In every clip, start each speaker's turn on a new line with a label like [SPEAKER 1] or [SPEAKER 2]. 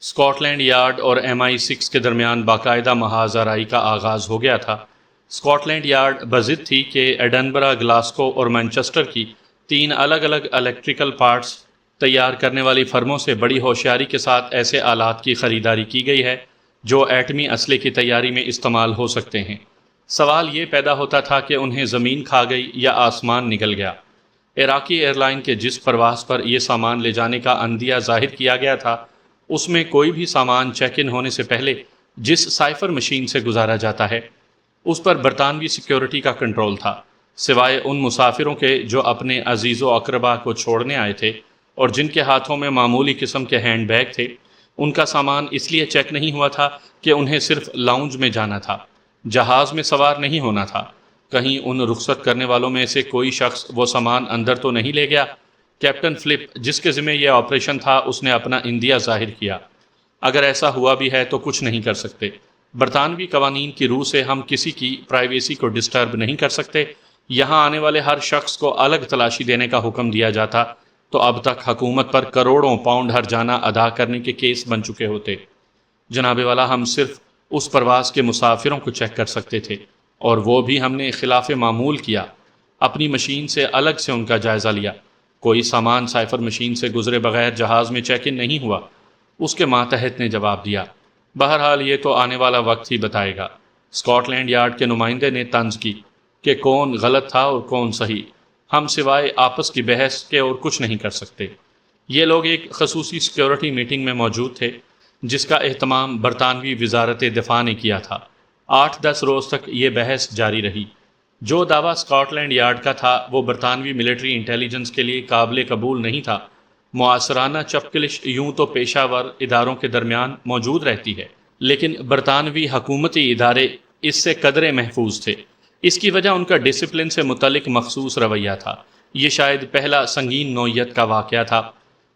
[SPEAKER 1] Scott land yard اور MI6 کے درمیان باقاعدہ محاذ آرائی کا آغاز ہو گیا تھا۔ اسکاٹ لینڈ یارڈ بضد تھی کہ ایڈنبرا، گلاسکو اور مانچسٹر کی 3 الگ الگ الیکٹریکل پارٹس تیار کرنے والی فرموں سے بڑی ہوشیاری کے ساتھ ایسے آلات کی خریداری کی گئی ہے جو ایٹمی اسلحے کی تیاری میں استعمال ہو سکتے ہیں۔ سوال یہ پیدا ہوتا تھا کہ انہیں زمین کھا گئی یا آسمان نگل گیا۔ عراقی ایئر لائن کے جس پرواز پر یہ سامان لے جانے کا عندیہ ظاہر کیا گیا تھا، اس میں کوئی بھی سامان چیک ان ہونے سے پہلے جس سائفر مشین سے گزارا جاتا ہے، اس پر برطانوی سیکیورٹی کا کنٹرول تھا، سوائے ان مسافروں کے جو اپنے عزیز و اقربا کو چھوڑنے آئے تھے اور جن کے ہاتھوں میں معمولی قسم کے ہینڈ بیگ تھے۔ ان کا سامان اس لیے چیک نہیں ہوا تھا کہ انہیں صرف لاؤنج میں جانا تھا، جہاز میں سوار نہیں ہونا تھا۔ کہیں ان رخصت کرنے والوں میں سے کوئی شخص وہ سامان اندر تو نہیں لے گیا؟ کیپٹن فلپ، جس کے ذمہ یہ آپریشن تھا، اس نے اپنا عندیہ ظاہر کیا۔ اگر ایسا ہوا بھی ہے تو کچھ نہیں کر سکتے۔ برطانوی قوانین کی روح سے ہم کسی کی پرائیویسی کو ڈسٹرب نہیں کر سکتے۔ یہاں آنے والے ہر شخص کو الگ تلاشی دینے کا حکم دیا جاتا تو اب تک حکومت پر کروڑوں پاؤنڈ ہرجانہ ادا کرنے کے کیس بن چکے ہوتے۔ جناب والا، ہم صرف اس پرواز کے مسافروں کو چیک کر سکتے تھے، اور وہ بھی ہم نے خلاف معمول کیا۔ اپنی مشین سے الگ سے ان کا جائزہ لیا۔ کوئی سامان سائفر مشین سے گزرے بغیر جہاز میں چیک ان نہیں ہوا، اس کے ماتحت نے جواب دیا۔ بہرحال یہ تو آنے والا وقت ہی بتائے گا۔ اسکاٹ لینڈ یارڈ کے نمائندے نے طنز کی کہ کون غلط تھا اور کون صحیح۔ ہم سوائے آپس کی بحث کے اور کچھ نہیں کر سکتے۔ یہ لوگ ایک خصوصی سیکیورٹی میٹنگ میں موجود تھے جس کا اہتمام برطانوی وزارت دفاع نے کیا تھا۔ 8-10 روز تک یہ بحث جاری رہی۔ جو دعویٰ اسکاٹ لینڈ یارڈ کا تھا وہ برطانوی ملٹری انٹیلیجنس کے لیے قابل قبول نہیں تھا۔ معاصرانہ چپکلش یوں تو پیشہ ور اداروں کے درمیان موجود رہتی ہے، لیکن برطانوی حکومتی ادارے اس سے قدرے محفوظ تھے۔ اس کی وجہ ان کا ڈسپلن سے متعلق مخصوص رویہ تھا۔ یہ شاید پہلا سنگین نوعیت کا واقعہ تھا۔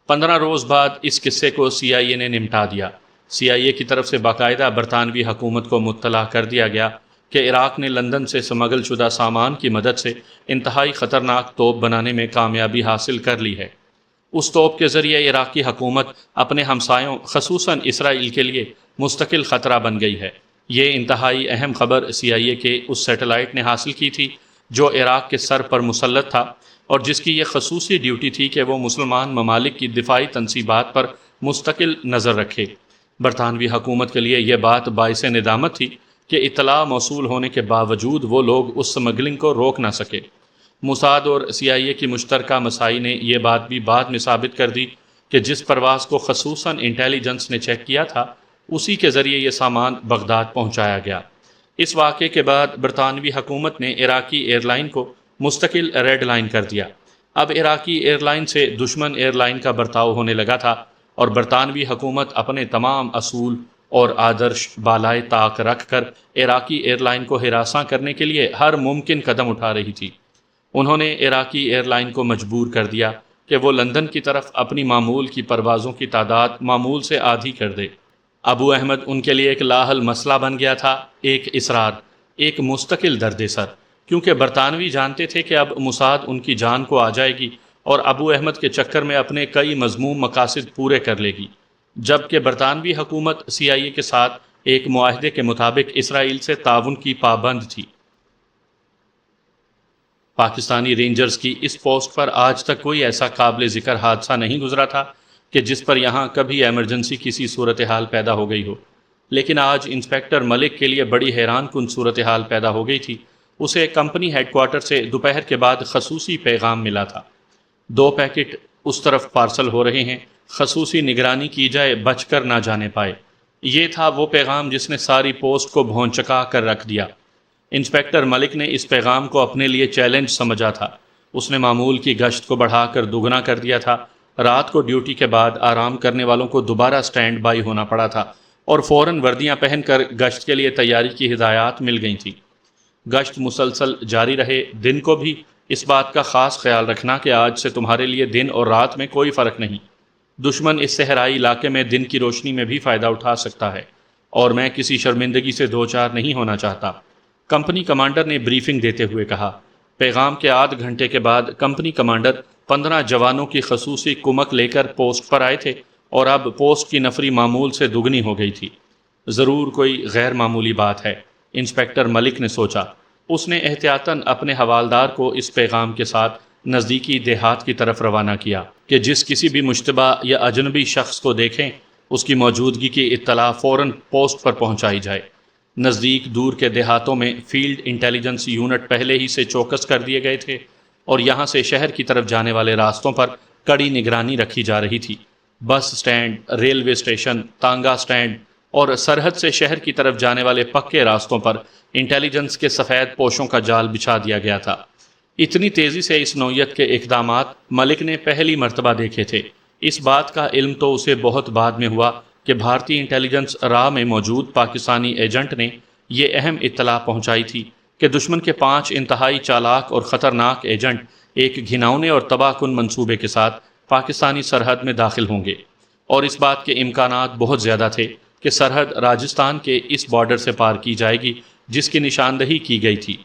[SPEAKER 1] 15 روز بعد اس قصے کو CIA نے نمٹا دیا۔ CIA کی طرف سے باقاعدہ برطانوی حکومت کو مطلع کر دیا گیا کہ عراق نے لندن سے سمگل شدہ سامان کی مدد سے انتہائی خطرناک توپ بنانے میں کامیابی حاصل کر لی ہے۔ اس توپ کے ذریعے عراقی حکومت اپنے ہمسایوں خصوصاً اسرائیل کے لیے مستقل خطرہ بن گئی ہے۔ یہ انتہائی اہم خبر CIA کے اس سیٹلائٹ نے حاصل کی تھی جو عراق کے سر پر مسلط تھا اور جس کی یہ خصوصی ڈیوٹی تھی کہ وہ مسلمان ممالک کی دفاعی تنصیبات پر مستقل نظر رکھے۔ برطانوی حکومت کے لیے یہ بات باعث ندامت تھی کہ اطلاع موصول ہونے کے باوجود وہ لوگ اس سمگلنگ کو روک نہ سکے۔ موساد اور CIA کی مشترکہ مساعی نے یہ بات بھی بعد میں ثابت کر دی کہ جس پرواز کو خصوصاً انٹیلیجنس نے چیک کیا تھا اسی کے ذریعے یہ سامان بغداد پہنچایا گیا۔ اس واقعے کے بعد برطانوی حکومت نے عراقی ایئر لائن کو مستقل ریڈ لائن کر دیا۔ اب عراقی ایئر لائن سے دشمن ایئر لائن کا برتاؤ ہونے لگا تھا اور برطانوی حکومت اپنے تمام اصول اور آدرش بالائے طاق رکھ کر عراقی ایئر لائن کو ہراساں کرنے کے لیے ہر ممکن قدم اٹھا رہی تھی۔ انہوں نے عراقی ایئر لائن کو مجبور کر دیا کہ وہ لندن کی طرف اپنی معمول کی پروازوں کی تعداد معمول سے آدھی کر دے۔ ابو احمد ان کے لیے ایک لاحل مسئلہ بن گیا تھا، ایک اصرار، ایک مستقل درد سر، کیونکہ برطانوی جانتے تھے کہ اب موساد ان کی جان کو آ جائے گی اور ابو احمد کے چکر میں اپنے کئی مذموم مقاصد پورے کر لے گی، جبکہ برطانوی حکومت CIA کے ساتھ ایک معاہدے کے مطابق اسرائیل سے تعاون کی پابند تھی۔ پاکستانی رینجرز کی اس پوسٹ پر آج تک کوئی ایسا قابل ذکر حادثہ نہیں گزرا تھا کہ جس پر یہاں کبھی ایمرجنسی کسی صورتحال پیدا ہو گئی ہو، لیکن آج انسپیکٹر ملک کے لیے بڑی حیران کن صورتحال پیدا ہو گئی تھی۔ اسے کمپنی ہیڈ کوارٹر سے دوپہر کے بعد خصوصی پیغام ملا تھا۔ 2 پیکٹ اس طرف پارسل ہو رہے ہیں، خصوصی نگرانی کی جائے، بچ کر نہ جانے پائے۔ یہ تھا وہ پیغام جس نے ساری پوسٹ کو بھونچکا کر رکھ دیا۔ انسپیکٹر ملک نے اس پیغام کو اپنے لیے چیلنج سمجھا تھا۔ اس نے معمول کی گشت کو بڑھا کر دگنا کر دیا تھا۔ رات کو ڈیوٹی کے بعد آرام کرنے والوں کو دوبارہ سٹینڈ بائی ہونا پڑا تھا اور فوراً وردیاں پہن کر گشت کے لیے تیاری کی ہدایات مل گئی تھیں۔ گشت مسلسل جاری رہے۔ دن کو بھی اس بات کا خاص خیال رکھنا کہ آج سے تمہارے لیے دن اور رات میں کوئی فرق نہیں۔ دشمن اس صحرائی علاقے میں دن کی روشنی میں بھی فائدہ اٹھا سکتا ہے اور میں کسی شرمندگی سے دوچار نہیں ہونا چاہتا، کمپنی کمانڈر نے بریفنگ دیتے ہوئے کہا۔ پیغام کے آدھ گھنٹے کے بعد کمپنی کمانڈر 15 جوانوں کی خصوصی کمک لے کر پوسٹ پر آئے تھے اور اب پوسٹ کی نفری معمول سے دگنی ہو گئی تھی۔ ضرور کوئی غیر معمولی بات ہے، انسپکٹر ملک نے سوچا۔ اس نے احتیاطاً اپنے حوالدار کو اس پیغام کے ساتھ نزدیکی دیہات کی طرف روانہ کیا کہ جس کسی بھی مشتبہ یا اجنبی شخص کو دیکھیں اس کی موجودگی کی اطلاع فوراً پوسٹ پر پہنچائی جائے۔ نزدیک دور کے دیہاتوں میں فیلڈ انٹیلیجنس یونٹ پہلے ہی سے چوکس کر دیے گئے تھے اور یہاں سے شہر کی طرف جانے والے راستوں پر کڑی نگرانی رکھی جا رہی تھی۔ بس سٹینڈ، ریلوے اسٹیشن، تانگا سٹینڈ اور سرحد سے شہر کی طرف جانے والے پکے راستوں پر انٹیلیجنس کے سفید پوشوں کا جال بچھا دیا گیا تھا۔ اتنی تیزی سے اس نوعیت کے اقدامات ملک نے پہلی مرتبہ دیکھے تھے۔ اس بات کا علم تو اسے بہت بعد میں ہوا کہ بھارتی انٹیلیجنس راہ میں موجود پاکستانی ایجنٹ نے یہ اہم اطلاع پہنچائی تھی کہ دشمن کے 5 انتہائی چالاک اور خطرناک ایجنٹ ایک گھناؤنے اور تباہ کن منصوبے کے ساتھ پاکستانی سرحد میں داخل ہوں گے، اور اس بات کے امکانات بہت زیادہ تھے کہ سرحد راجستھان کے اس بارڈر سے پار کی جائے گی جس کی نشاندہی کی گئی تھی۔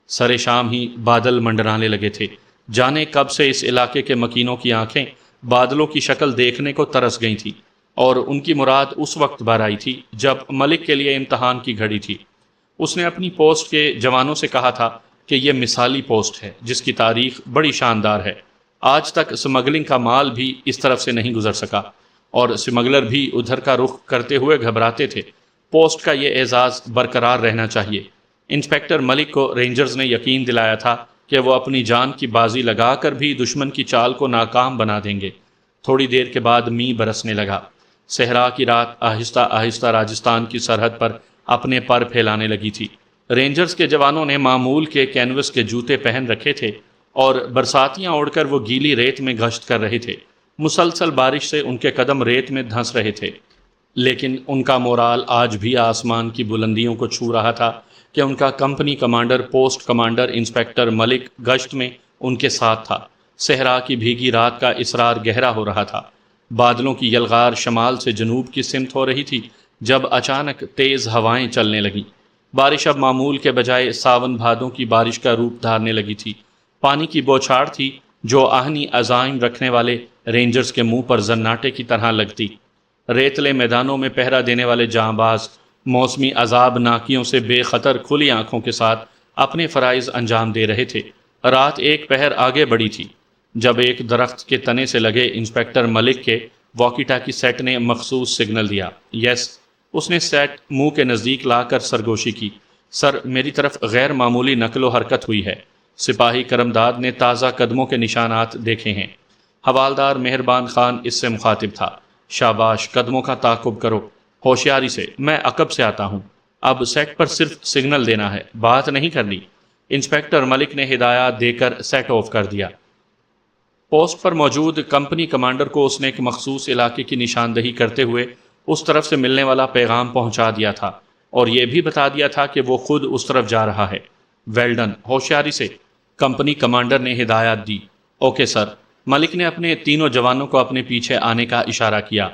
[SPEAKER 1] سر شام ہی بادل منڈرانے لگے تھے۔ جانے کب سے اس علاقے کے مکینوں کی آنکھیں بادلوں کی شکل دیکھنے کو ترس گئی تھی، اور ان کی مراد اس وقت بھر آئی تھی جب ملک کے لیے امتحان کی گھڑی تھی۔ اس نے اپنی پوسٹ کے جوانوں سے کہا تھا کہ یہ مثالی پوسٹ ہے جس کی تاریخ بڑی شاندار ہے۔ آج تک سمگلنگ کا مال بھی اس طرف سے نہیں گزر سکا، اور سمگلر بھی ادھر کا رخ کرتے ہوئے گھبراتے تھے۔ پوسٹ کا یہ اعزاز برقرار رہنا چاہیے۔ انسپکٹر ملک کو رینجرز نے یقین دلایا تھا کہ وہ اپنی جان کی بازی لگا کر بھی دشمن کی چال کو ناکام بنا دیں گے۔ تھوڑی دیر کے بعد می برسنے لگا۔ صحرا کی رات آہستہ آہستہ راجستھان کی سرحد پر اپنے پر پھیلانے لگی تھی۔ رینجرز کے جوانوں نے معمول کے کینوس کے جوتے پہن رکھے تھے اور برساتیاں اوڑھ کر وہ گیلی ریت میں گشت کر رہے تھے۔ مسلسل بارش سے ان کے قدم ریت میں دھنس رہے تھے، لیکن ان کا مورال آج بھی آسمان کی بلندیوں کو چھو رہا تھا کہ ان کا company commander post commander inspector Malik گشت میں ان کے ساتھ تھا۔ صحرا کی بھیگی رات کا اسرار گہرا ہو رہا تھا۔ بادلوں کی یلغار شمال سے جنوب کی سمت ہو رہی تھی جب اچانک تیز ہوائیں چلنے لگیں۔ بارش اب معمول کے بجائے ساون بھادوں کی بارش کا روپ دھارنے لگی تھی۔ پانی کی بوچھاڑ تھی جو آہنی عزائم رکھنے والے رینجرز کے منہ پر زناٹے کی طرح لگتی۔ ریتلے میدانوں میں پہرا دینے والے جانباز موسمی عذاب ناکیوں سے بے خطر کھلی آنکھوں کے ساتھ اپنے فرائض انجام دے رہے تھے۔ رات ایک پہر آگے بڑھی تھی جب ایک درخت کے تنے سے لگے انسپکٹر ملک کے واکی ٹاکی سیٹ نے مخصوص سگنل دیا۔ یس، اس نے سیٹ منہ کے نزدیک لا کر سرگوشی کی۔ سر، میری طرف غیر معمولی نقل و حرکت ہوئی ہے۔ سپاہی کرمداد نے تازہ قدموں کے نشانات دیکھے ہیں۔ حوالدار مہربان خان اس سے مخاطب تھا۔ شاباش، قدموں کا تعاقب کرو، ہوشیاری سے، میں عقب سے آتا ہوں۔ اب سیٹ پر صرف سگنل دینا ہے، بات نہیں کرنی۔ انسپکٹر ملک نے ہدایات دے کر سیٹ آف کر دیا۔ پوسٹ پر موجود کمپنی کمانڈر کو اس نے ایک مخصوص علاقے کی نشاندہی کرتے ہوئے اس طرف سے ملنے والا پیغام پہنچا دیا تھا، اور یہ بھی بتا دیا تھا کہ وہ خود اس طرف جا رہا ہے۔ ویل ڈن، ہوشیاری سے، کمپنی کمانڈر نے ہدایات دی۔ Okay sir. ملک نے اپنے تینوں جوانوں کو اپنے پیچھے آنے کا اشارہ کیا۔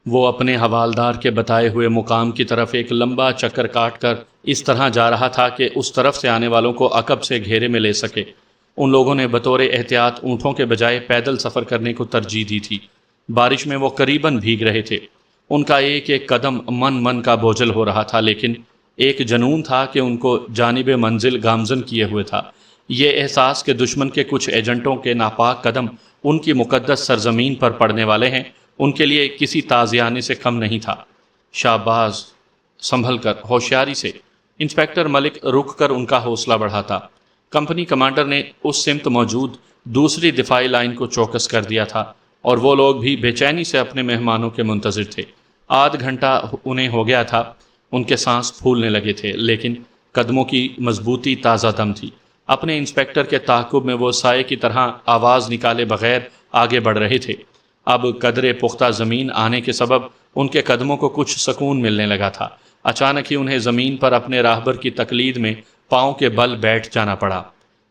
[SPEAKER 1] وہ اپنے حوالدار کے بتائے ہوئے مقام کی طرف ایک لمبا چکر کاٹ کر اس طرح جا رہا تھا کہ اس طرف سے آنے والوں کو عقب سے گھیرے میں لے سکے۔ ان لوگوں نے بطور احتیاط اونٹوں کے بجائے پیدل سفر کرنے کو ترجیح دی تھی۔ بارش میں وہ قریباً بھیگ رہے تھے۔ ان کا ایک ایک قدم من کا بوجھل ہو رہا تھا، لیکن ایک جنون تھا کہ ان کو جانب منزل گامزن کیے ہوئے تھا۔ یہ احساس کہ دشمن کے کچھ ایجنٹوں کے ناپاک قدم ان کی مقدس سرزمین پر پڑنے والے ہیں، ان کے لیے کسی تازیانے سے کم نہیں تھا۔ شاباز، سنبھل کر، ہوشیاری سے۔ انسپکٹر ملک رک کر ان کا حوصلہ بڑھاتا۔ کمپنی کمانڈر نے اس سمت موجود دوسری دفاعی لائن کو چوکس کر دیا تھا، اور وہ لوگ بھی بے چینی سے اپنے مہمانوں کے منتظر تھے۔ آدھ گھنٹہ انہیں ہو گیا تھا۔ ان کے سانس پھولنے لگے تھے، لیکن قدموں کی مضبوطی تازہ دم تھی۔ اپنے انسپکٹر کے تعاقب میں وہ سائے کی طرح آواز نکالے بغیر آگے بڑھ رہے تھے۔ اب قدرے پختہ زمین آنے کے سبب ان کے قدموں کو کچھ سکون ملنے لگا تھا۔ اچانک ہی انہیں زمین پر اپنے راہبر کی تقلید میں پاؤں کے بل بیٹھ جانا پڑا۔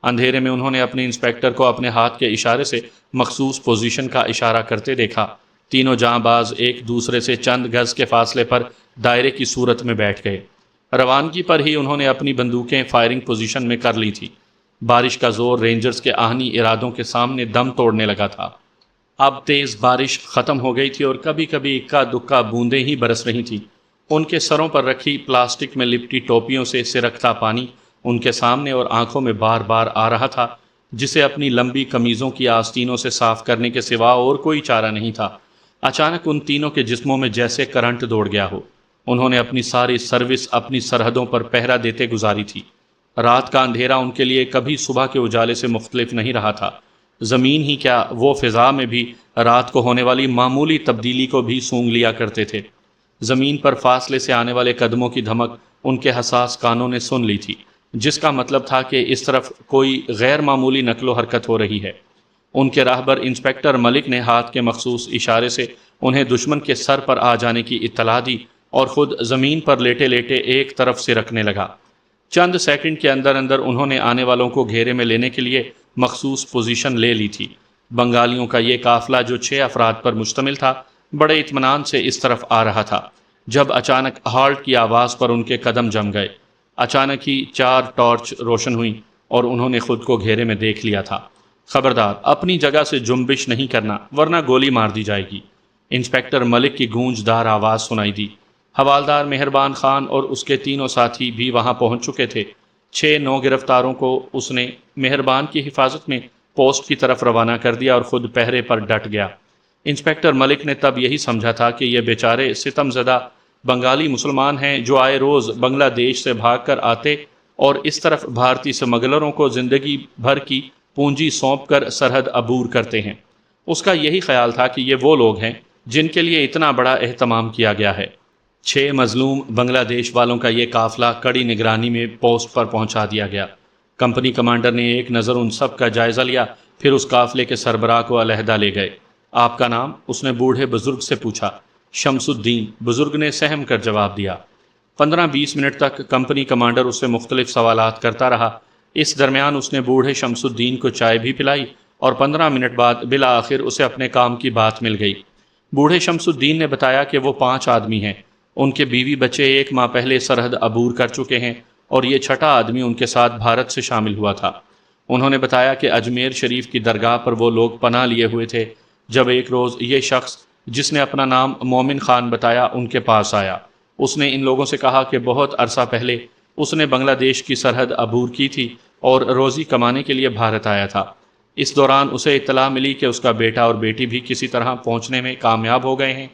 [SPEAKER 1] اندھیرے میں انہوں نے اپنے انسپکٹر کو اپنے ہاتھ کے اشارے سے مخصوص پوزیشن کا اشارہ کرتے دیکھا۔ تینوں جاں باز ایک دوسرے سے چند گز کے فاصلے پر دائرے کی صورت میں بیٹھ گئے۔ روانگی پر ہی انہوں نے اپنی بندوقیں فائرنگ پوزیشن میں کر لی تھی۔ بارش کا زور رینجرز کے آہنی ارادوں کے سامنے دم توڑنے لگا تھا۔ اب تیز بارش ختم ہو گئی تھی اور کبھی کبھی اکا دکا بوندیں ہی برس رہی تھیں۔ ان کے سروں پر رکھی پلاسٹک میں لپٹی ٹوپیوں سے سرکتا پانی ان کے سامنے اور آنکھوں میں بار بار آ رہا تھا، جسے اپنی لمبی قمیضوں کی آستینوں سے صاف کرنے کے سوا اور کوئی چارہ نہیں تھا۔ اچانک ان تینوں کے جسموں میں جیسے کرنٹ دوڑ گیا ہو۔ انہوں نے اپنی ساری سروس اپنی سرحدوں پر پہرا دیتے گزاری تھی۔ رات کا اندھیرا ان کے لیے کبھی صبح کے اجالے سے مختلف نہیں رہا تھا۔ زمین ہی کیا، وہ فضا میں بھی رات کو ہونے والی معمولی تبدیلی کو بھی سونگ لیا کرتے تھے۔ زمین پر فاصلے سے آنے والے قدموں کی دھمک ان کے حساس کانوں نے سن لی تھی، جس کا مطلب تھا کہ اس طرف کوئی غیر معمولی نقل و حرکت ہو رہی ہے۔ ان کے راہبر انسپکٹر ملک نے ہاتھ کے مخصوص اشارے سے انہیں دشمن کے سر پر آ جانے کی اطلاع دی اور خود زمین پر لیٹے لیٹے ایک طرف سے رکھنے لگا۔ چند سیکنڈ کے اندر اندر انہوں نے آنے والوں کو گھیرے میں لینے کے لیے مخصوص پوزیشن لے لی تھی۔ بنگالیوں کا یہ قافلہ جو 6 افراد پر مشتمل تھا، بڑے اطمینان سے اس طرف آ رہا تھا، جب اچانک ہالٹ کی آواز پر ان کے قدم جم گئے۔ اچانک ہی 4 ٹارچ روشن ہوئیں اور انہوں نے خود کو گھیرے میں دیکھ لیا تھا۔ خبردار، اپنی جگہ سے جنبش نہیں کرنا ورنہ گولی مار دی جائے گی، انسپکٹر ملک کی گونج دار آواز سنائی دی۔ حوالدار مہربان خان اور اس کے تینوں ساتھی بھی وہاں پہنچ چکے تھے۔ 6 نوگرفتاروں کو اس نے مہربان کی حفاظت میں پوسٹ کی طرف روانہ کر دیا اور خود پہرے پر ڈٹ گیا۔ انسپکٹر ملک نے تب یہی سمجھا تھا کہ یہ بیچارے ستم زدہ بنگالی مسلمان ہیں جو آئے روز بنگلہ دیش سے بھاگ کر آتے اور اس طرف بھارتی سمگلروں کو زندگی بھر کی پونجی سونپ کر سرحد عبور کرتے ہیں۔ اس کا یہی خیال تھا کہ یہ وہ لوگ ہیں جن کے لیے اتنا بڑا اہتمام کیا گیا ہے۔ 6 مظلوم بنگلہ دیش والوں کا یہ قافلہ کڑی نگرانی میں پوسٹ پر پہنچا دیا گیا۔ کمپنی کمانڈر نے ایک نظر ان سب کا جائزہ لیا، پھر اس قافلے کے سربراہ کو علیحدہ لے گئے۔ آپ کا نام؟ اس نے بوڑھے بزرگ سے پوچھا۔ شمس الدین، بزرگ نے سہم کر جواب دیا۔ 15-20 منٹ تک کمپنی کمانڈر اس سے مختلف سوالات کرتا رہا۔ اس درمیان اس نے بوڑھے شمس الدین کو چائے بھی پلائی اور 15 منٹ بعد بالآخر اسے اپنے کام کی بات مل گئی۔ بوڑھے شمس الدین نے بتایا کہ وہ 5 آدمی ہیں، ان کے بیوی بچے 1 ماہ پہلے سرحد عبور کر چکے ہیں اور یہ 6واں آدمی ان کے ساتھ بھارت سے شامل ہوا تھا۔ انہوں نے بتایا کہ اجمیر شریف کی درگاہ پر وہ لوگ پناہ لیے ہوئے تھے جب ایک روز یہ شخص جس نے اپنا نام مومن خان بتایا ان کے پاس آیا۔ اس نے ان لوگوں سے کہا کہ بہت عرصہ پہلے اس نے بنگلہ دیش کی سرحد عبور کی تھی اور روزی کمانے کے لیے بھارت آیا تھا۔ اس دوران اسے اطلاع ملی کہ اس کا بیٹا اور بیٹی بھی کسی طرح پہنچنے میں کامیاب ہو گئے ہیں۔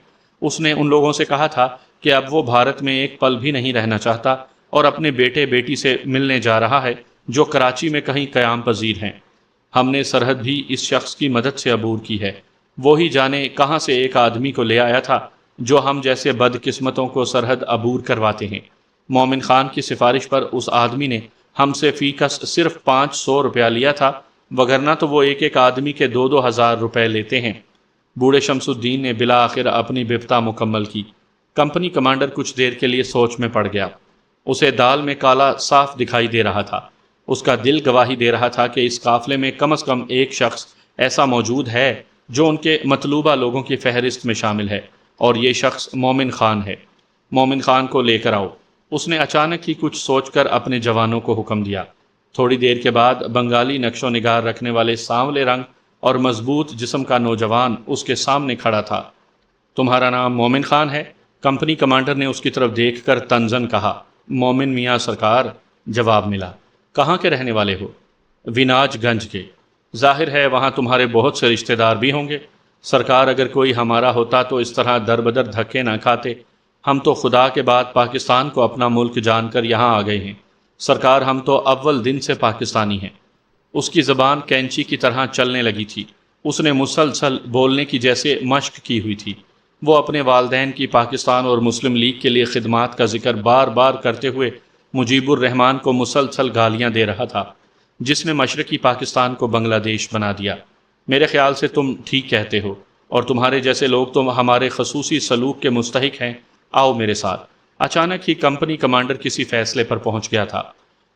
[SPEAKER 1] اس نے ان لوگوں سے کہا تھا کہ اب وہ بھارت میں ایک پل بھی نہیں رہنا چاہتا اور اپنے بیٹے بیٹی سے ملنے جا رہا ہے جو کراچی میں کہیں قیام پذیر ہیں۔ ہم نے سرحد بھی اس شخص کی مدد سے عبور کی ہے۔ وہی جانے کہاں سے ایک آدمی کو لے آیا تھا جو ہم جیسے بدقسمتوں کو سرحد عبور کرواتے ہیں۔ مومن خان کی سفارش پر اس آدمی نے ہم سے فی کس صرف 500 روپیہ لیا تھا، وگرنہ تو وہ ایک آدمی کے 2-2 ہزار روپے لیتے ہیں۔ بوڑھے شمس الدین نے بالآخر اپنی بپتا مکمل کی۔ کمپنی کمانڈر کچھ دیر کے لیے سوچ میں پڑ گیا۔ اسے دال میں کالا صاف دکھائی دے رہا تھا۔ اس کا دل گواہی دے رہا تھا کہ اس قافلے میں کم از کم ایک شخص ایسا موجود ہے جو ان کے مطلوبہ لوگوں کی فہرست میں شامل ہے، اور یہ شخص مومن خان ہے۔ مومن خان کو لے کر آؤ، اس نے اچانک ہی کچھ سوچ کر اپنے جوانوں کو حکم دیا۔ تھوڑی دیر کے بعد بنگالی نقش و نگار رکھنے والے سانولے رنگ اور مضبوط جسم کا نوجوان اس کے سامنے کھڑا تھا۔ تمہارا نام مومن خان ہے؟ کمپنی کمانڈر نے اس کی طرف دیکھ کر تنزن کہا۔ مومن میاں سرکار، جواب ملا۔ کہاں کے رہنے والے ہو؟ وناج گنج کے۔ ظاہر ہے وہاں تمہارے بہت سے رشتہ دار بھی ہوں گے۔ سرکار، اگر کوئی ہمارا ہوتا تو اس طرح در بدر دھکے نہ کھاتے۔ ہم تو خدا کے بعد پاکستان کو اپنا ملک جان کر یہاں آ گئے ہیں۔ سرکار، ہم تو اول دن سے پاکستانی ہیں۔ اس کی زبان کینچی کی طرح چلنے لگی تھی۔ اس نے مسلسل بولنے کی جیسے مشق کی ہوئی تھی۔ وہ اپنے والدین کی پاکستان اور مسلم لیگ کے لیے خدمات کا ذکر بار بار کرتے ہوئے مجیب الرحمان کو مسلسل گالیاں دے رہا تھا، جس نے مشرقی پاکستان کو بنگلہ دیش بنا دیا۔ میرے خیال سے تم ٹھیک کہتے ہو، اور تمہارے جیسے لوگ تم ہمارے خصوصی سلوک کے مستحق ہیں۔ آؤ میرے ساتھ۔ اچانک ہی کمپنی کمانڈر کسی فیصلے پر پہنچ گیا تھا۔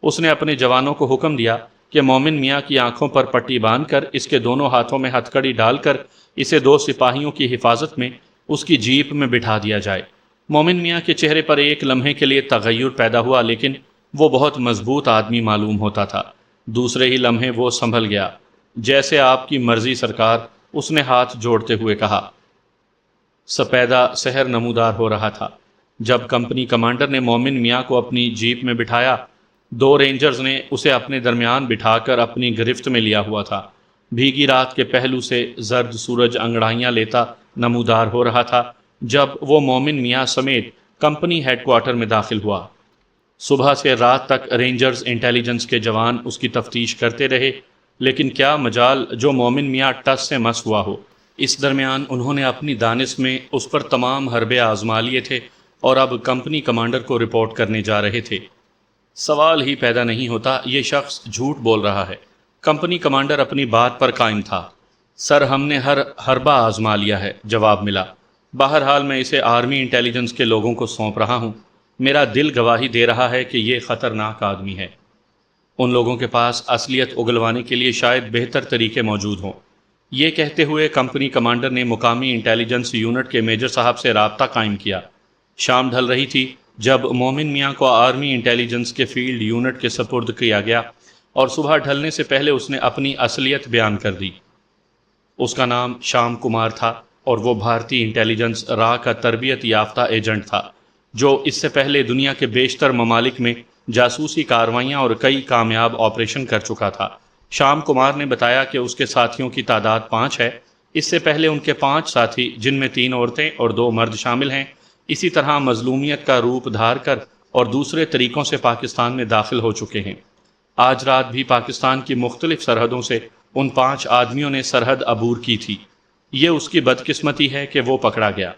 [SPEAKER 1] اس نے اپنے جوانوں کو حکم دیا کہ مومن میاں کی آنکھوں پر پٹی باندھ کر اس کے دونوں ہاتھوں میں ہتھ کڑی ڈال کر اسے 2 سپاہیوں کی حفاظت میں اس کی جیپ میں بٹھا دیا جائے۔ مومن میاں کے چہرے پر ایک لمحے کے لیے تغیر پیدا ہوا، لیکن وہ بہت مضبوط آدمی معلوم ہوتا تھا۔ دوسرے ہی لمحے وہ سنبھل گیا۔ جیسے آپ کی مرضی سرکار، اس نے ہاتھ جوڑتے ہوئے کہا۔ سپیدہ سحر نمودار ہو رہا تھا جب کمپنی کمانڈر نے مومن میاں کو اپنی جیپ میں بٹھایا۔ 2 رینجرز نے اسے اپنے درمیان بٹھا کر اپنی گرفت میں لیا ہوا تھا۔ بھیگی رات کے پہلو سے زرد سورج انگڑائیاں لیتا نمودار ہو رہا تھا جب وہ مومن میاں سمیت کمپنی ہیڈ کوارٹر میں داخل ہوا۔ صبح سے رات تک رینجرز انٹیلیجنس کے جوان اس کی تفتیش کرتے رہے، لیکن کیا مجال جو مومن میاں ٹس سے مس ہوا ہو۔ اس درمیان انہوں نے اپنی دانش میں اس پر تمام حربے آزما لیے تھے اور اب کمپنی کمانڈر کو رپورٹ کرنے جا رہے تھے۔ سوال ہی پیدا نہیں ہوتا یہ شخص جھوٹ بول رہا ہے۔ کمپنی کمانڈر اپنی بات پر قائم تھا۔ سر ہم نے ہر حربہ آزما لیا ہے، جواب ملا۔ بہرحال میں اسے آرمی انٹیلیجنس کے لوگوں کو سونپ رہا ہوں۔ میرا دل گواہی دے رہا ہے کہ یہ خطرناک آدمی ہے۔ ان لوگوں کے پاس اصلیت اگلوانے کے لیے شاید بہتر طریقے موجود ہوں۔ یہ کہتے ہوئے کمپنی کمانڈر نے مقامی انٹیلیجنس یونٹ کے میجر صاحب سے رابطہ قائم کیا۔ شام ڈھل رہی تھی جب مومن میاں کو آرمی انٹیلیجنس کے فیلڈ یونٹ کے سپرد کیا گیا اور صبح ڈھلنے سے پہلے اس نے اپنی اصلیت بیان کر دی۔ اس کا نام شام کمار تھا اور وہ بھارتی انٹیلیجنس را کا تربیت یافتہ ایجنٹ تھا جو اس سے پہلے دنیا کے بیشتر ممالک میں جاسوسی کارروائیاں اور کئی کامیاب آپریشن کر چکا تھا۔ شام کمار نے بتایا کہ اس کے ساتھیوں کی تعداد 5 ہے۔ اس سے پہلے ان کے 5 ساتھی جن میں 3 عورتیں اور 2 مرد شامل ہیں اسی طرح مظلومیت کا روپ دھار کر اور دوسرے طریقوں سے پاکستان میں داخل ہو چکے ہیں۔ آج رات بھی پاکستان کی مختلف سرحدوں سے ان 5 آدمیوں نے سرحد عبور کی تھی۔ یہ اس کی بدقسمتی ہے کہ وہ پکڑا گیا۔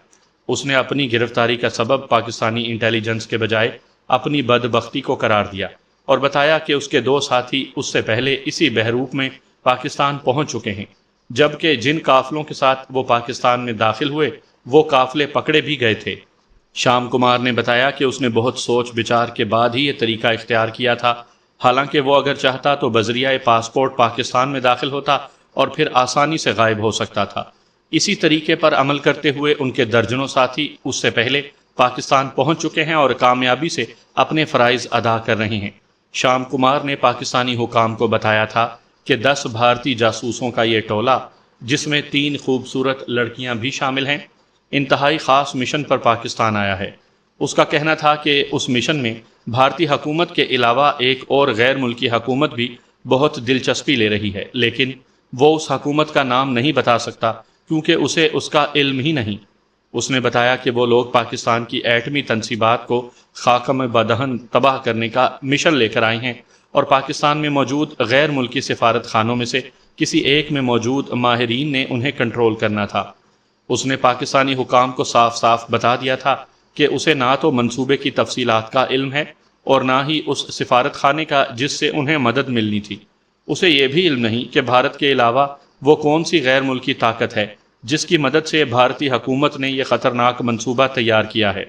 [SPEAKER 1] اس نے اپنی گرفتاری کا سبب پاکستانی انٹیلیجنس کے بجائے اپنی بدبختی کو قرار دیا اور بتایا کہ اس کے 2 ساتھی اس سے پہلے اسی بحروپ میں پاکستان پہنچ چکے ہیں، جبکہ جن قافلوں کے ساتھ وہ پاکستان میں داخل ہوئے وہ قافلے پکڑے بھی گئے تھے۔ شام کمار نے بتایا کہ اس نے بہت سوچ بچار کے بعد ہی یہ طریقہ اختیار کیا تھا، حالانکہ وہ اگر چاہتا تو بذریعہ پاسپورٹ پاکستان میں داخل ہوتا اور پھر آسانی سے غائب ہو سکتا تھا۔ اسی طریقے پر عمل کرتے ہوئے ان کے درجنوں ساتھی اس سے پہلے پاکستان پہنچ چکے ہیں اور کامیابی سے اپنے فرائض ادا کر رہے ہیں۔ شام کمار نے پاکستانی حکام کو بتایا تھا کہ 10 بھارتی جاسوسوں کا یہ ٹولہ، جس میں 3 خوبصورت لڑکیاں بھی شامل ہیں، انتہائی خاص مشن پر پاکستان آیا ہے۔ اس کا کہنا تھا کہ اس مشن میں بھارتی حکومت کے علاوہ ایک اور غیر ملکی حکومت بھی بہت دلچسپی لے رہی ہے، لیکن وہ اس حکومت کا نام نہیں بتا سکتا کیونکہ اسے اس کا علم ہی نہیں۔ اس نے بتایا کہ وہ لوگ پاکستان کی ایٹمی تنصیبات کو خاکم بدہن تباہ کرنے کا مشن لے کر آئے ہیں اور پاکستان میں موجود غیر ملکی سفارت خانوں میں سے کسی ایک میں موجود ماہرین نے انہیں کنٹرول کرنا تھا۔ اس نے پاکستانی حکام کو صاف صاف بتا دیا تھا کہ اسے نہ تو منصوبے کی تفصیلات کا علم ہے اور نہ ہی اس سفارت خانے کا جس سے انہیں مدد ملنی تھی۔ اسے یہ بھی علم نہیں کہ بھارت کے علاوہ وہ کون سی غیر ملکی طاقت ہے جس کی مدد سے بھارتی حکومت نے یہ خطرناک منصوبہ تیار کیا ہے۔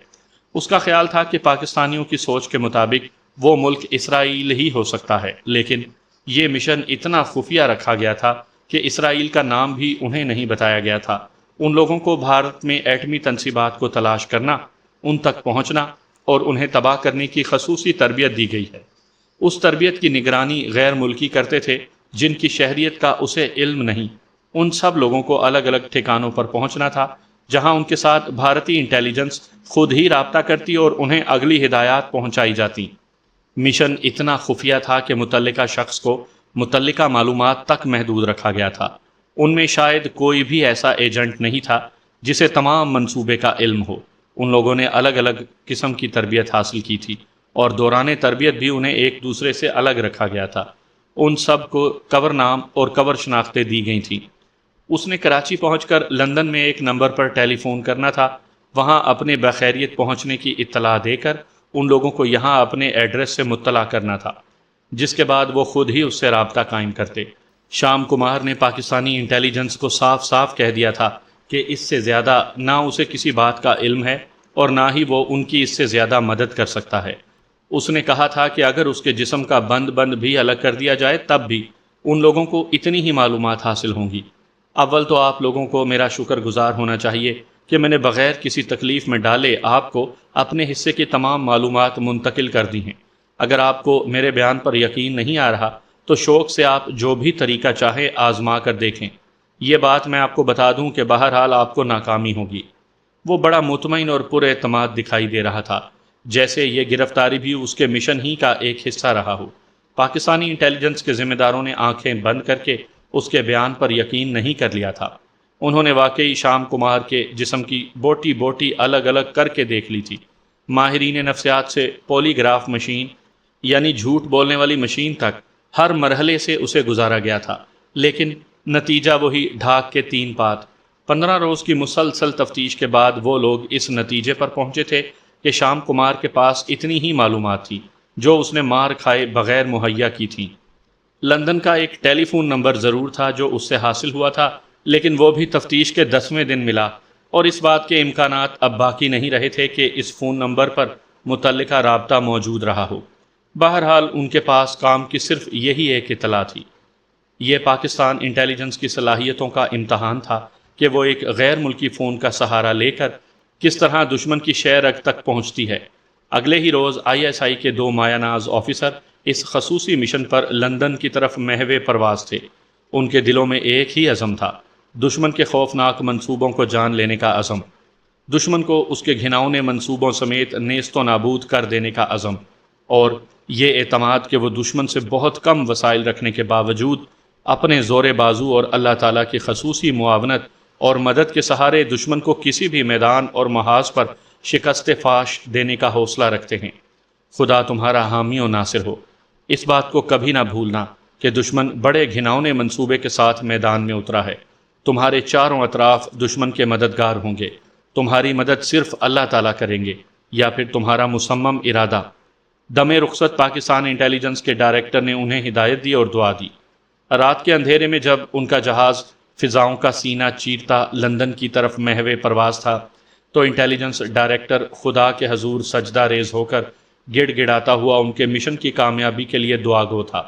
[SPEAKER 1] اس کا خیال تھا کہ پاکستانیوں کی سوچ کے مطابق وہ ملک اسرائیل ہی ہو سکتا ہے، لیکن یہ مشن اتنا خفیہ رکھا گیا تھا کہ اسرائیل کا نام بھی انہیں نہیں بتایا گیا تھا۔ ان لوگوں کو بھارت میں ایٹمی تنصیبات کو تلاش کرنا، ان تک پہنچنا اور انہیں تباہ کرنے کی خصوصی تربیت دی گئی ہے۔ اس تربیت کی نگرانی غیر ملکی کرتے تھے جن کی شہریت کا اسے علم نہیں۔ ان سب لوگوں کو الگ الگ ٹھکانوں پر پہنچنا تھا جہاں ان کے ساتھ بھارتی انٹیلیجنس خود ہی رابطہ کرتی اور انہیں اگلی ہدایات پہنچائی جاتی۔ مشن اتنا خفیہ تھا کہ متعلقہ شخص کو متعلقہ معلومات تک محدود رکھا گیا تھا۔ ان میں شاید کوئی بھی ایسا ایجنٹ نہیں تھا جسے تمام منصوبے کا علم ہو۔ ان لوگوں نے الگ الگ قسم کی تربیت حاصل کی تھی اور دوران تربیت بھی انہیں ایک دوسرے سے الگ رکھا گیا تھا۔ ان سب کو کور نام اور کور شناختیں دی گئی تھیں۔ اس نے کراچی پہنچ کر لندن میں ایک نمبر پر ٹیلی فون کرنا تھا، وہاں اپنے بخیریت پہنچنے کی اطلاع دے کر ان لوگوں کو یہاں اپنے ایڈریس سے مطلع کرنا تھا، جس کے بعد وہ خود ہی اس سے رابطہ قائم کرتے۔ شام کمار نے پاکستانی انٹیلیجنس کو صاف صاف کہہ دیا تھا کہ اس سے زیادہ نہ اسے کسی بات کا علم ہے اور نہ ہی وہ ان کی اس سے زیادہ مدد کر سکتا ہے۔ اس نے کہا تھا کہ اگر اس کے جسم کا بند بھی الگ کر دیا جائے تب بھی ان لوگوں کو اتنی ہی معلومات حاصل ہوں گی۔ اول تو آپ لوگوں کو میرا شکر گزار ہونا چاہیے کہ میں نے بغیر کسی تکلیف میں ڈالے آپ کو اپنے حصے کی تمام معلومات منتقل کر دی ہیں۔ اگر آپ کو میرے بیان پر یقین نہیں آ رہا تو شوق سے آپ جو بھی طریقہ چاہے آزما کر دیکھیں۔ یہ بات میں آپ کو بتا دوں کہ بہرحال آپ کو ناکامی ہوگی۔ وہ بڑا مطمئن اور پر اعتماد دکھائی دے رہا تھا، جیسے یہ گرفتاری بھی اس کے مشن ہی کا ایک حصہ رہا ہو۔ پاکستانی انٹیلیجنس کے ذمہ داروں نے آنکھیں بند کر کے اس کے بیان پر یقین نہیں کر لیا تھا۔ انہوں نے واقعی شام کمار کے جسم کی بوٹی بوٹی الگ الگ کر کے دیکھ لی تھی۔ ماہرین نفسیات سے پولی گراف مشین یعنی جھوٹ بولنے والی مشین تک ہر مرحلے سے اسے گزارا گیا تھا، لیکن نتیجہ وہی ڈھاک کے 3 پات۔ 15 روز کی مسلسل تفتیش کے بعد وہ لوگ اس نتیجے پر پہنچے تھے کہ شام کمار کے پاس اتنی ہی معلومات تھی جو اس نے مار کھائے بغیر مہیا کی تھیں۔ لندن کا ایک ٹیلی فون نمبر ضرور تھا جو اس سے حاصل ہوا تھا، لیکن وہ بھی تفتیش کے 10ویں دن ملا، اور اس بات کے امکانات اب باقی نہیں رہے تھے کہ اس فون نمبر پر متعلقہ رابطہ موجود رہا ہو۔ بہرحال ان کے پاس کام کی صرف یہی ایک اطلاع تھی۔ یہ پاکستان انٹیلیجنس کی صلاحیتوں کا امتحان تھا کہ وہ ایک غیر ملکی فون کا سہارا لے کر کس طرح دشمن کی شہ رگ تک پہنچتی ہے۔ اگلے ہی روز ISI کے 2 مایہ ناز آفیسر اس خصوصی مشن پر لندن کی طرف محو پرواز تھے۔ ان کے دلوں میں ایک ہی عزم تھا، دشمن کے خوفناک منصوبوں کو جان لینے کا عزم، دشمن کو اس کے گھناؤنے منصوبوں سمیت نیست و نابود کر دینے کا عزم، اور یہ اعتماد کہ وہ دشمن سے بہت کم وسائل رکھنے کے باوجود اپنے زور بازو اور اللہ تعالیٰ کی خصوصی معاونت اور مدد کے سہارے دشمن کو کسی بھی میدان اور محاذ پر شکست فاش دینے کا حوصلہ رکھتے ہیں۔ خدا تمہارا حامی و ناصر ہو۔ اس بات کو کبھی نہ بھولنا کہ دشمن بڑے گھناؤنے منصوبے کے ساتھ میدان میں اترا ہے۔ تمہارے چاروں اطراف دشمن کے مددگار ہوں گے۔ تمہاری مدد صرف اللہ تعالیٰ کریں گے یا پھر تمہارا مصمم ارادہ۔ دم رخصت پاکستان انٹیلیجنس کے ڈائریکٹر نے انہیں ہدایت دی اور دعا دی۔ رات کے اندھیرے میں جب ان کا جہاز فضاؤں کا سینہ چیرتا لندن کی طرف محو پرواز تھا تو انٹیلیجنس ڈائریکٹر خدا کے حضور سجدہ ریز ہو کر گڑ گڑاتا ہوا ان کے مشن کی کامیابی کے لیے دعا گو تھا۔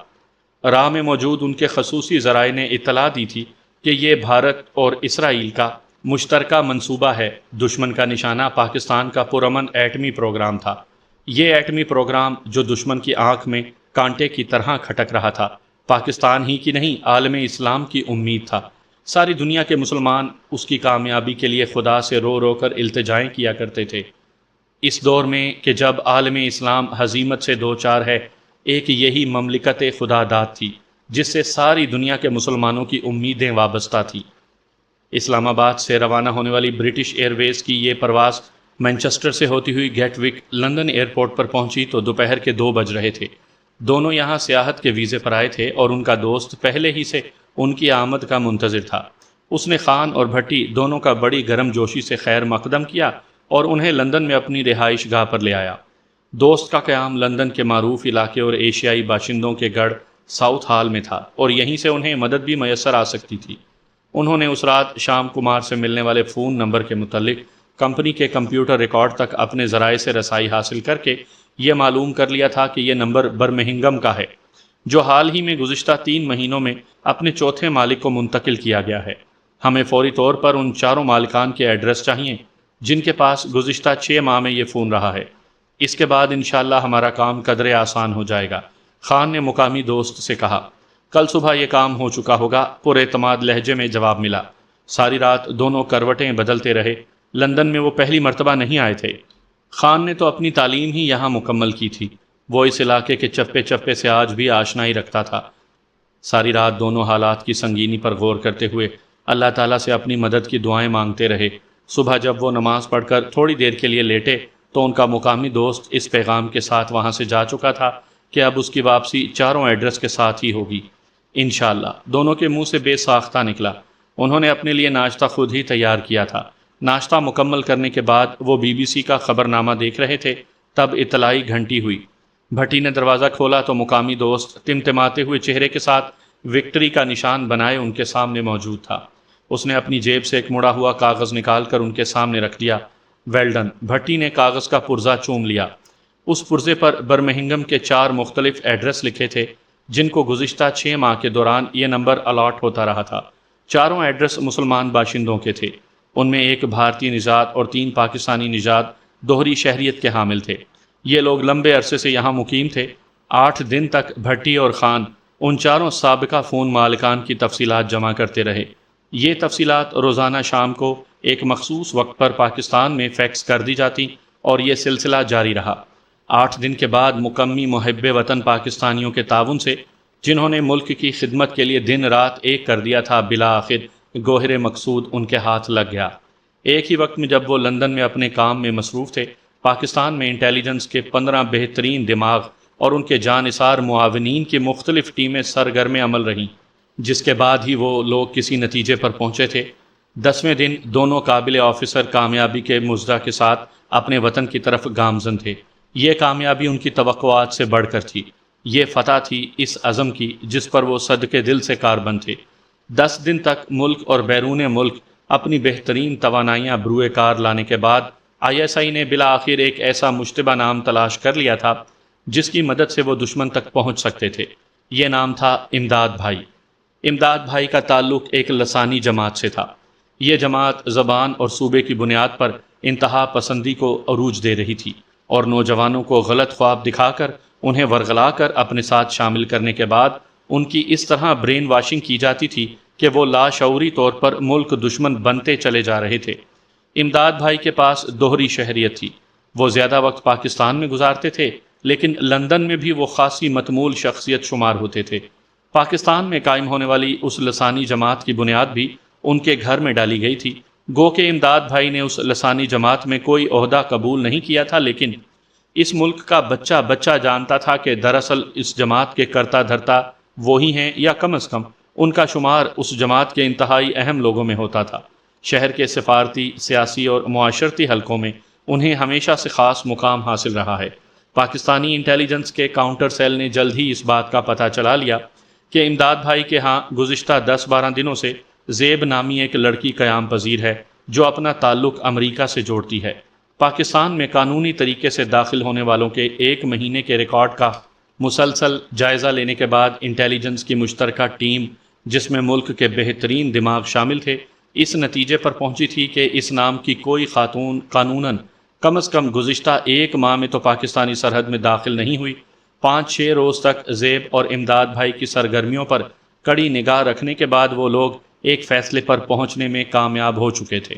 [SPEAKER 1] راہ میں موجود ان کے خصوصی ذرائع نے اطلاع دی تھی کہ یہ بھارت اور اسرائیل کا مشترکہ منصوبہ ہے۔ دشمن کا نشانہ پاکستان کا پرامن ایٹمی پروگرام تھا۔ یہ ایٹمی پروگرام جو دشمن کی آنکھ میں کانٹے کی طرح کھٹک رہا تھا، پاکستان ہی کی نہیں عالم اسلام کی امید تھا۔ ساری دنیا کے مسلمان اس کی کامیابی کے لیے خدا سے رو رو کر التجائیں کیا کرتے تھے۔ اس دور میں کہ جب عالم اسلام ہزیمت سے دوچار ہے، ایک یہی مملکت خدا داد تھی جس سے ساری دنیا کے مسلمانوں کی امیدیں وابستہ تھیں۔ اسلام آباد سے روانہ ہونے والی برٹش ایئر ویز کی یہ پرواز مینچسٹر سے ہوتی ہوئی گیٹ وک لندن ایئرپورٹ پر پہنچی تو دوپہر کے 2 بج رہے تھے۔ دونوں یہاں سیاحت کے ویزے پر آئے تھے اور ان کا دوست پہلے ہی سے ان کی آمد کا منتظر تھا۔ اس نے خان اور بھٹی دونوں کا بڑی گرم جوشی سے خیر مقدم کیا اور انہیں لندن میں اپنی رہائش گاہ پر لے آیا۔ دوست کا قیام لندن کے معروف علاقے اور ایشیائی باشندوں کے گڑھ ساؤتھ ہال میں تھا اور یہیں سے انہیں مدد بھی میسر آ سکتی تھی۔ انہوں نے اس رات شام کمار سے ملنے والے فون نمبر کے متعلق کمپنی کے کمپیوٹر ریکارڈ تک اپنے ذرائع سے رسائی حاصل کر کے یہ معلوم کر لیا تھا کہ یہ نمبر برمنگھم کا ہے، جو حال ہی میں گزشتہ 3 مہینوں میں اپنے چوتھے مالک کو منتقل کیا گیا ہے۔ ہمیں فوری طور پر ان 4 مالکان کے ایڈریس چاہیے جن کے پاس گزشتہ 6 ماہ میں یہ فون رہا ہے۔ اس کے بعد انشاءاللہ ہمارا کام قدرے آسان ہو جائے گا۔ خان نے مقامی دوست سے کہا۔ کل صبح یہ کام ہو چکا ہوگا، پر اعتماد لہجے میں جواب ملا۔ ساری رات دونوں کروٹیں بدلتے رہے۔ لندن میں وہ پہلی مرتبہ نہیں آئے تھے۔ خان نے تو اپنی تعلیم ہی یہاں مکمل کی تھی۔ وہ اس علاقے کے چپے چپے سے آج بھی آشنائی رکھتا تھا۔ ساری رات دونوں حالات کی سنگینی پر غور کرتے ہوئے اللہ تعالیٰ سے اپنی مدد کی دعائیں مانگتے رہے۔ صبح جب وہ نماز پڑھ کر تھوڑی دیر کے لیے لیٹے تو ان کا مقامی دوست اس پیغام کے ساتھ وہاں سے جا چکا تھا کہ اب اس کی واپسی 4 ایڈریس کے ساتھ ہی ہوگی۔ انشاءاللہ۔ دونوں کے منہ سے بے ساختہ نکلا۔ انہوں نے اپنے لیے ناشتہ خود ہی تیار کیا تھا۔ ناشتہ مکمل کرنے کے بعد وہ BBC کا خبرنامہ دیکھ رہے تھے، تب اطلاعی گھنٹی ہوئی۔ بھٹی نے دروازہ کھولا تو مقامی دوست تمتماتے ہوئے چہرے کے ساتھ وکٹری کا نشان بنائے ان کے سامنے موجود تھا۔ اس نے اپنی جیب سے ایک مڑا ہوا کاغذ نکال کر ان کے سامنے رکھ دیا۔ Well done. بھٹی نے کاغذ کا پرزہ چوم لیا۔ اس پرزے پر برمنگھم کے 4 مختلف ایڈریس لکھے تھے جن کو گزشتہ 6 ماہ کے دوران یہ نمبر الاٹ ہوتا رہا تھا۔ چاروں ایڈریس مسلمان باشندوں کے تھے۔ ان میں ایک بھارتی نژاد اور 3 پاکستانی نژاد دوہری شہریت کے حامل تھے۔ یہ لوگ لمبے عرصے سے یہاں مقیم تھے۔ 8 دن تک بھٹی اور خان ان چاروں سابقہ فون مالکان کی تفصیلات جمع کرتے رہے۔ یہ تفصیلات روزانہ شام کو ایک مخصوص وقت پر پاکستان میں فیکس کر دی جاتی اور یہ سلسلہ جاری رہا۔ 8 دن کے بعد مکمی محب وطن پاکستانیوں کے تعاون سے، جنہوں نے ملک کی خدمت کے لیے دن رات ایک کر دیا تھا، بالآخر گوہر مقصود ان کے ہاتھ لگ گیا۔ ایک ہی وقت میں جب وہ لندن میں اپنے کام میں مصروف تھے، پاکستان میں انٹیلیجنس کے 15 بہترین دماغ اور ان کے جانثار معاونین کی مختلف ٹیمیں سرگرم عمل رہیں، جس کے بعد ہی وہ لوگ کسی نتیجے پر پہنچے تھے۔ 10ویں دن دونوں قابل آفیسر کامیابی کے مژدہ کے ساتھ اپنے وطن کی طرف گامزن تھے۔ یہ کامیابی ان کی توقعات سے بڑھ کر تھی۔ یہ فتح تھی اس عزم کی جس پر وہ صدقے دل سے کاربند تھے۔ 10 دن تک ملک اور بیرون ملک اپنی بہترین توانائیاں بروئے کار لانے کے بعد ISI نے بالآخر ایک ایسا مشتبہ نام تلاش کر لیا تھا جس کی مدد سے وہ دشمن تک پہنچ سکتے تھے۔ یہ نام تھا امداد بھائی۔ امداد بھائی کا تعلق ایک لسانی جماعت سے تھا۔ یہ جماعت زبان اور صوبے کی بنیاد پر انتہا پسندی کو عروج دے رہی تھی اور نوجوانوں کو غلط خواب دکھا کر انہیں ورغلا کر اپنے ساتھ شامل کرنے کے بعد ان کی اس طرح برین واشنگ کی جاتی تھی کہ وہ لاشعوری طور پر ملک دشمن بنتے چلے جا رہے تھے۔ امداد بھائی کے پاس دوہری شہریت تھی۔ وہ زیادہ وقت پاکستان میں گزارتے تھے، لیکن لندن میں بھی وہ خاصی متمول شخصیت شمار ہوتے تھے۔ پاکستان میں قائم ہونے والی اس لسانی جماعت کی بنیاد بھی ان کے گھر میں ڈالی گئی تھی۔ گو کہ امداد بھائی نے اس لسانی جماعت میں کوئی عہدہ قبول نہیں کیا تھا، لیکن اس ملک کا بچہ بچہ جانتا تھا کہ دراصل اس جماعت کے کرتا دھرتا وہی ہیں، یا کم از کم ان کا شمار اس جماعت کے انتہائی اہم لوگوں میں ہوتا تھا۔ شہر کے سفارتی، سیاسی اور معاشرتی حلقوں میں انہیں ہمیشہ سے خاص مقام حاصل رہا ہے۔ پاکستانی انٹیلیجنس کے کاؤنٹر سیل نے جلد ہی اس بات کا پتہ چلا لیا کہ امداد بھائی کے ہاں گزشتہ 10-12 دنوں سے زیب نامی ایک لڑکی قیام پذیر ہے جو اپنا تعلق امریکہ سے جوڑتی ہے۔ پاکستان میں قانونی طریقے سے داخل ہونے والوں کے 1 مہینے کے ریکارڈ کا مسلسل جائزہ لینے کے بعد انٹیلیجنس کی مشترکہ ٹیم، جس میں ملک کے بہترین دماغ شامل تھے، اس نتیجے پر پہنچی تھی کہ اس نام کی کوئی خاتون قانوناً کم از کم گزشتہ 1 ماہ میں تو پاکستانی سرحد میں داخل نہیں ہوئی۔ 5-6 روز تک زیب اور امداد بھائی کی سرگرمیوں پر کڑی نگاہ رکھنے کے بعد وہ لوگ ایک فیصلے پر پہنچنے میں کامیاب ہو چکے تھے۔